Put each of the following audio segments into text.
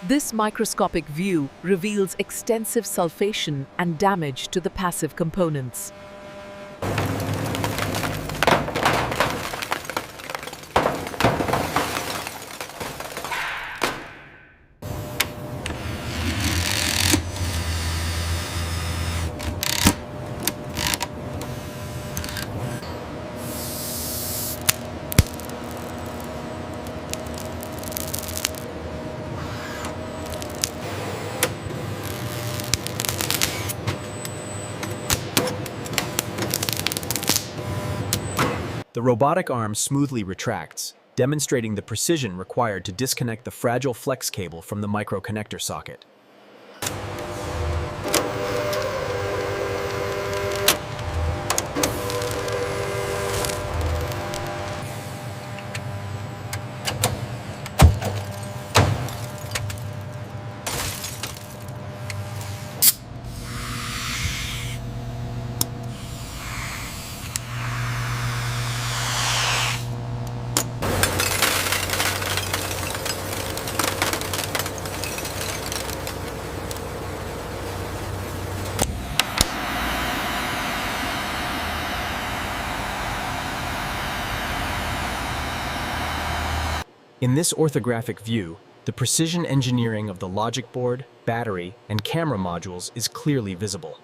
This microscopic view reveals extensive sulfation and damage to the passive components. The robotic arm smoothly retracts, demonstrating the precision required to disconnect the fragile flex cable from the micro-connector socket. In this orthographic view, the precision engineering of the logic board, battery, and camera modules is clearly visible.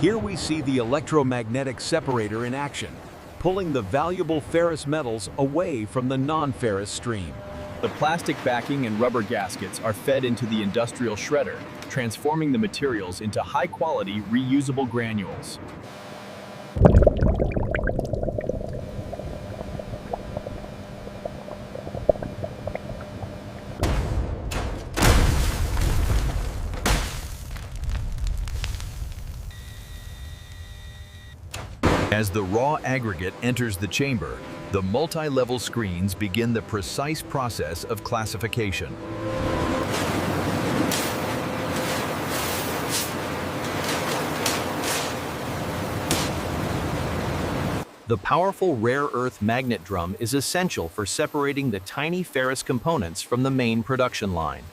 Here we see the electromagnetic separator in action, pulling the valuable ferrous metals away from the non-ferrous stream. The plastic backing and rubber gaskets are fed into the industrial shredder, transforming the materials into high-quality, reusable granules. As the raw aggregate enters the chamber, the multi-level screens begin the precise process of classification. The powerful rare earth magnet drum is essential for separating the tiny ferrous components from the main production line.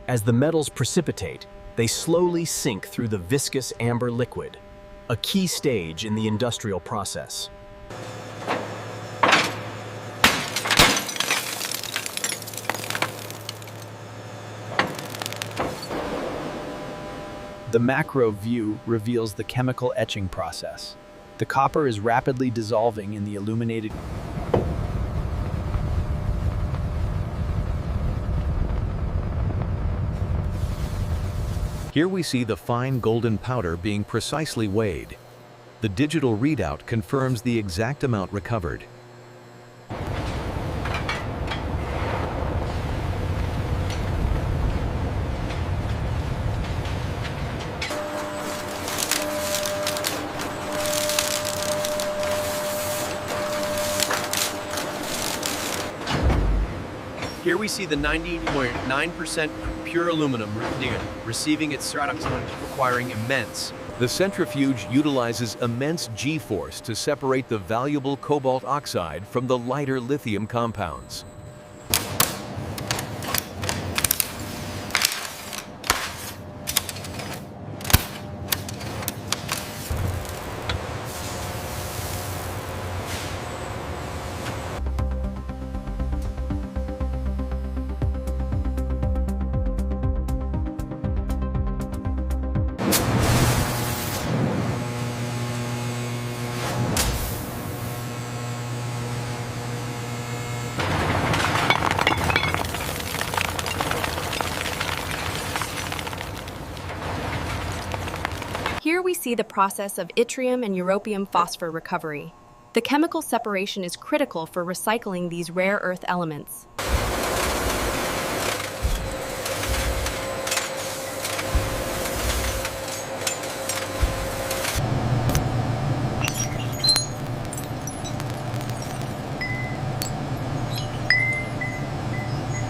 As the metals precipitate, they slowly sink through the viscous amber liquid, a key stage in the industrial process. The macro view reveals the chemical etching process. The copper is rapidly dissolving in the illuminated. Here we see the fine golden powder being precisely weighed. The digital readout confirms the exact amount recovered. Here we see the 90.9% pure aluminum receiving its stratoxon, requiring immense. The centrifuge utilizes immense G-force to separate the valuable cobalt oxide from the lighter lithium compounds. Here we see the process of yttrium and europium phosphor recovery. The chemical separation is critical for recycling these rare earth elements.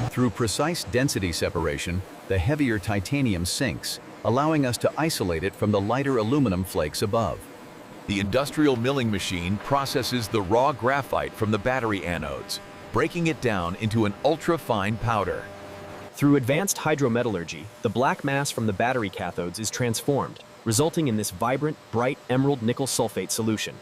Through precise density separation, the heavier titanium sinks, allowing us to isolate it from the lighter aluminum flakes above. The industrial milling machine processes the raw graphite from the battery anodes, breaking it down into an ultra-fine powder. Through advanced hydrometallurgy, the black mass from the battery cathodes is transformed, resulting in this vibrant, bright emerald nickel sulfate solution.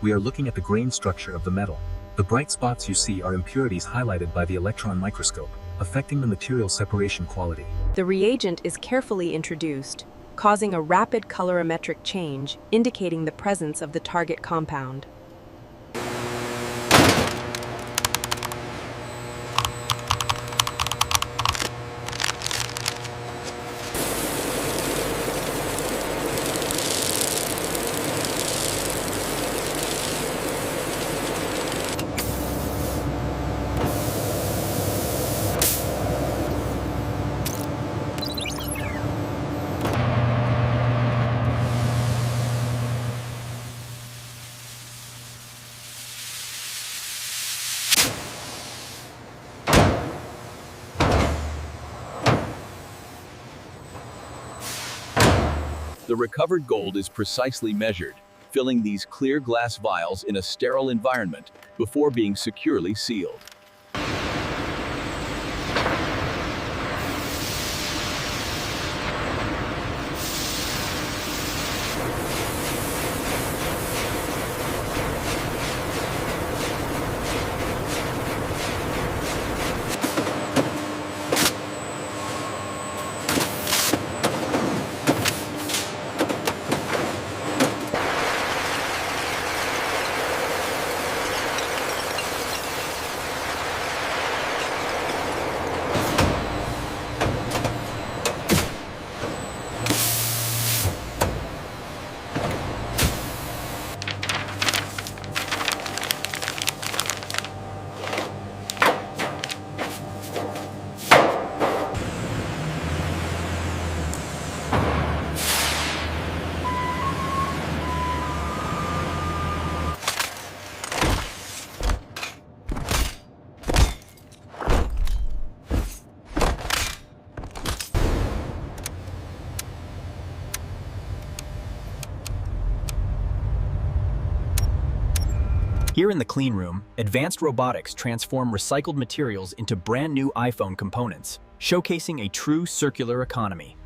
We are looking at the grain structure of the metal. The bright spots you see are impurities highlighted by the electron microscope, affecting the material separation quality. The reagent is carefully introduced, causing a rapid colorimetric change, indicating the presence of the target compound. The recovered gold is precisely measured, filling these clear glass vials in a sterile environment before being securely sealed. Here in the clean room, advanced robotics transform recycled materials into brand new iPhone components, showcasing a true circular economy.